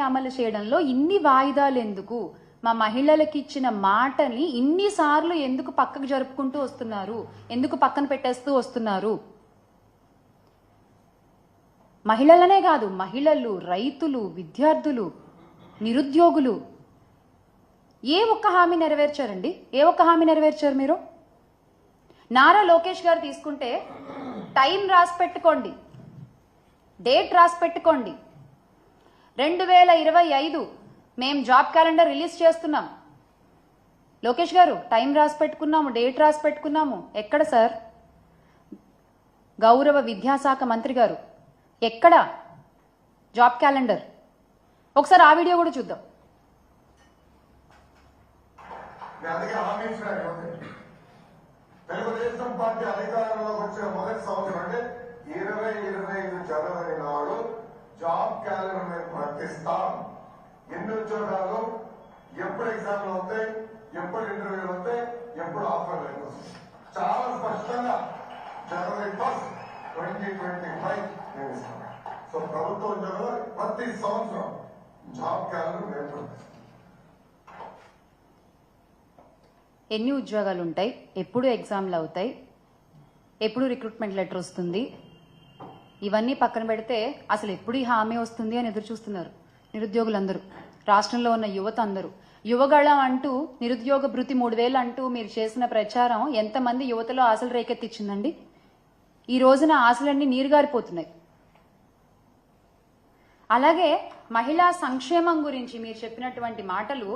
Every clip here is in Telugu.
అమలు చేయడంలో ఇన్ని వాయిదాలు ఎందుకు? మా మహిళలకు ఇచ్చిన మాటని ఇన్నిసార్లు ఎందుకు పక్కకు జరుపుకుంటూ వస్తున్నారు? ఎందుకు పక్కన పెట్టేస్తూ వస్తున్నారు? మహిళలనే కాదు, మహిళలు, రైతులు, విద్యార్థులు, నిరుద్యోగులు ఏ ఒక్క హామీ నెరవేర్చారండి? ఏ ఒక్క హామీ నెరవేర్చారు మీరు? నారా లోకేష్ గారు తీసుకుంటే టైం రాసి పెట్టుకోండి, డేట్ రాసి పెట్టుకోండి. 2025 మేము జాబ్ క్యాలెండర్ రిలీజ్ చేస్తున్నాం. లోకేష్ గారు టైం రాసి పెట్టుకున్నాము, డేట్ రాసి పెట్టుకున్నాము. ఎక్కడ సార్? గౌరవ విద్యాశాఖ మంత్రి గారు ఎక్కడ జాబ్ క్యాలెండర్? ఒకసారి ఆ వీడియో కూడా చూద్దాం. తెలుగుదేశం పార్టీ అధికారంలోకి వచ్చిన మొదటి సంవత్సరం అంటే 2025 జనవరి నాడు జాబ్ క్యాలెండర్ మేము ప్రకటిస్తాం. ఎన్ని ఉద్యోగాలు, ఎప్పుడు ఎగ్జామ్లు అవుతాయి, ఎప్పుడు ఇంటర్వ్యూలు అవుతాయి, ఎప్పుడు ఆఫర్ లెటర్స్ వస్తాయి, చాలా స్పష్టంగా జనవరి 1, 2025 మేము ఇస్తాం. సో ప్రభుత్వ ఉద్యోగాలు ప్రతి సంవత్సరం జాబ్ క్యాలెండర్ మేము ప్రకటిస్తాం. ఎన్ని ఉద్యోగాలు ఉంటాయి, ఎప్పుడు ఎగ్జామ్లు అవుతాయి, ఎప్పుడు రిక్రూట్మెంట్ లెటర్ వస్తుంది, ఇవన్నీ పక్కన పెడితే అసలు ఎప్పుడు ఈ హామీ వస్తుంది అని ఎదురు చూస్తున్నారు నిరుద్యోగులందరూ, రాష్ట్రంలో ఉన్న యువత అందరూ. యువగళం అంటూ, నిరుద్యోగ భృతి 3000 అంటూ మీరు చేసిన ప్రచారం ఎంతమంది యువతలో ఆశలు రేకెత్తిచ్చిందండి? ఈ రోజున ఆశలన్నీ నీరుగారిపోతున్నాయి. అలాగే మహిళా సంక్షేమం గురించి మీరు చెప్పినటువంటి మాటలు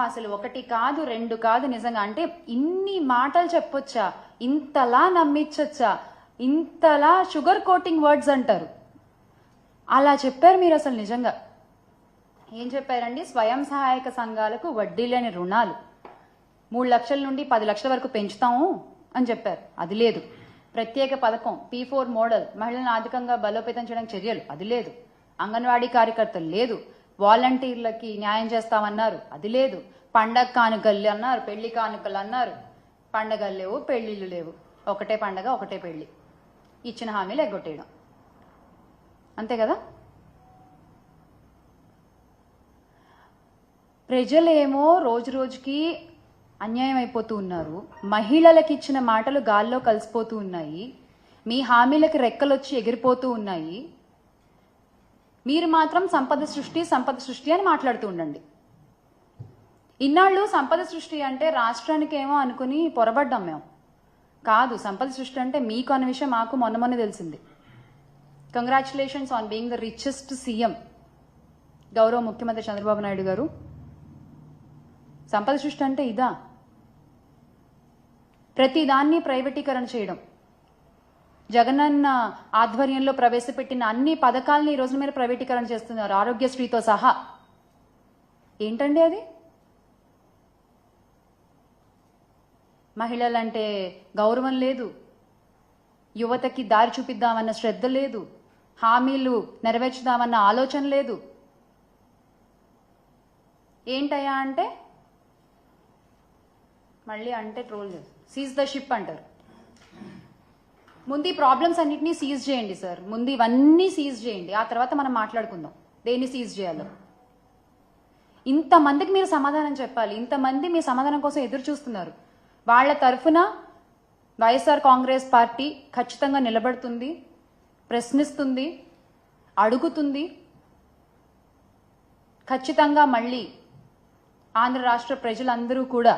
అసలు 1 కాదు 2 కాదు, నిజంగా అంటే ఇన్ని మాటలు చెప్పొచ్చా? ఇంతలా నమ్మించొచ్చా? ఇంతలా షుగర్ కోటింగ్ వర్డ్స్ అంటారు, అలా చెప్పారు మీరు. అసలు నిజంగా ఏం చెప్పారండి? స్వయం సహాయక సంఘాలకు వడ్డీ లేని రుణాలు 3 లక్షల నుండి 10 లక్షల వరకు పెంచుతాము అని చెప్పారు, అది లేదు. ప్రత్యేక పథకం P4 మోడల్, మహిళలను ఆర్థికంగా బలోపేతం చేయడానికి చర్యలు, అది లేదు. అంగన్వాడీ కార్యకర్తలు లేదు. వాలంటీర్లకి న్యాయం చేస్తామన్నారు, అది లేదు. పండగ కానుకలు అన్నారు, పెళ్లి కానుకలు అన్నారు. పండగలు లేవు, పెళ్లిళ్ళు లేవు, ఒకటే పండగ ఒకటే పెళ్లి. ఇచ్చిన హామీలు ఎగ్గొట్టేయడం, అంతే కదా? ప్రజలేమో రోజు రోజుకి అన్యాయం అయిపోతూ ఉన్నారు. మహిళలకు ఇచ్చిన మాటలు గాల్లో కలిసిపోతూ ఉన్నాయి. మీ హామీలకి రెక్కలొచ్చి ఎగిరిపోతూ ఉన్నాయి. మీరు మాత్రం సంపద సృష్టి అని మాట్లాడుతూ ఉండండి. ఇన్నాళ్ళు సంపద సృష్టి అంటే రాష్ట్రానికేమో అనుకుని పొరబడ్డాం మేము. కాదు, సంపద సృష్టి అంటే మీకు అన్న విషయం మాకు మొన్న తెలిసింది. Congratulations on being the richest CM గౌరవ ముఖ్యమంత్రి చంద్రబాబు నాయుడు గారు. సంపద సృష్టి అంటే ఇదా? ప్రతిదాన్ని ప్రైవేటీకరణ చేయడం, జగనన్న ఆధ్వర్యంలో ప్రవేశపెట్టిన అన్ని పథకాలని ఈ రోజు మీరు ప్రైవేటీకరణ చేస్తున్నారు, ఆరోగ్యశ్రీతో సహా. ఏంటండి అది? మహిళలంటే గౌరవం లేదు, యువతకి దారి చూపిద్దామన్న శ్రద్ధ లేదు, హామీలు నెరవేర్చుదామన్న ఆలోచన లేదు. ఏంటయ్యా అంటే మళ్ళీ అంటే ట్రోల్ చేస్తారు, సీజ్ ద షిప్ అంటారు. ముందు ఈ ప్రాబ్లమ్స్ అన్నింటినీ సీజ్ చేయండి సార్, ముందు ఇవన్నీ సీజ్ చేయండి, ఆ తర్వాత మనం మాట్లాడుకుందాం దేన్ని సీజ్ చేయాలో. ఇంతమందికి మీరు సమాధానం చెప్పాలి, ఇంతమంది మీ సమాధానం కోసం ఎదురు చూస్తున్నారు. వాళ్ళ తరఫున వైఎస్ఆర్ కాంగ్రెస్ పార్టీ ఖచ్చితంగా నిలబడుతుంది, ప్రశ్నిస్తుంది, అడుగుతుంది. ఖచ్చితంగా మళ్ళీ ఆంధ్ర రాష్ట్ర ప్రజలందరూ కూడా